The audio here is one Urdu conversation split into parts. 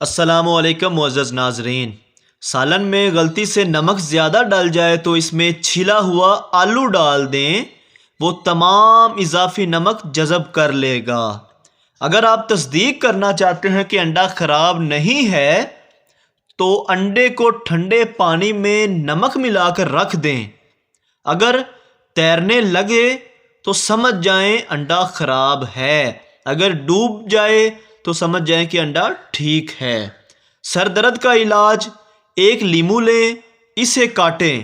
السلام علیکم معزز ناظرین، سالن میں غلطی سے نمک زیادہ ڈال جائے تو اس میں چھلا ہوا آلو ڈال دیں، وہ تمام اضافی نمک جذب کر لے گا۔ اگر آپ تصدیق کرنا چاہتے ہیں کہ انڈا خراب نہیں ہے تو انڈے کو ٹھنڈے پانی میں نمک ملا کر رکھ دیں، اگر تیرنے لگے تو سمجھ جائیں انڈا خراب ہے، اگر ڈوب جائے تو سمجھ جائیں کہ انڈا ٹھیک ہے۔ سر درد کا علاج، ایک لیمو لیں، اسے کاٹیں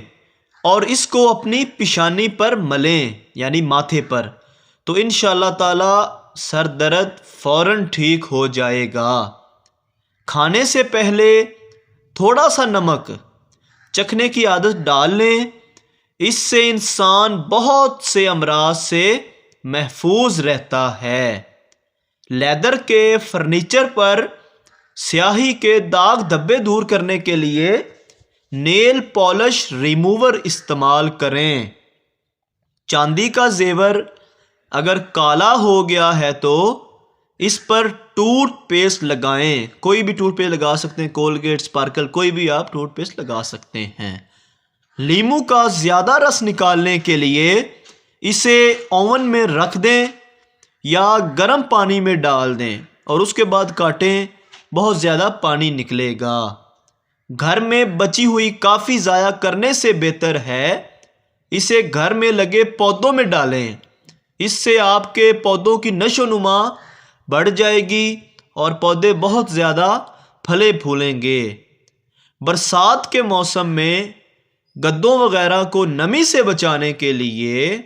اور اس کو اپنی پیشانی پر ملیں یعنی ماتھے پر، تو انشاءاللہ تعالی سر درد فوراً ٹھیک ہو جائے گا۔ کھانے سے پہلے تھوڑا سا نمک چکھنے کی عادت ڈال لیں، اس سے انسان بہت سے امراض سے محفوظ رہتا ہے۔ لیدر کے فرنیچر پر سیاہی کے داغ دھبے دور کرنے کے لیے نیل پالش ریموور استعمال کریں۔ چاندی کا زیور اگر کالا ہو گیا ہے تو اس پر ٹوتھ پیسٹ لگائیں، کوئی بھی ٹوتھ پیسٹ لگا سکتے ہیں، کولگیٹ، اسپارکل، کوئی بھی آپ ٹوتھ پیسٹ لگا سکتے ہیں۔ لیمو کا زیادہ رس نکالنے کے لیے اسے اوون میں رکھ دیں یا گرم پانی میں ڈال دیں اور اس کے بعد کاٹیں، بہت زیادہ پانی نکلے گا۔ گھر میں بچی ہوئی کافی ضائع کرنے سے بہتر ہے اسے گھر میں لگے پودوں میں ڈالیں، اس سے آپ کے پودوں کی نشو و نما بڑھ جائے گی اور پودے بہت زیادہ پھلے پھولیں گے۔ برسات کے موسم میں گدوں وغیرہ کو نمی سے بچانے کے لیے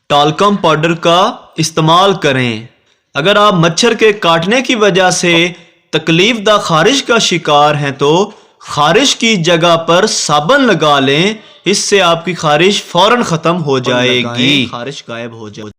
ٹالکم پاؤڈر کا استعمال کریں۔ اگر آپ مچھر کے کاٹنے کی وجہ سے تکلیف دہ خارش کا شکار ہیں تو خارش کی جگہ پر صابن لگا لیں، اس سے آپ کی خارش فوراً ختم ہو جائے گی، خارش غائب ہو جائے گی۔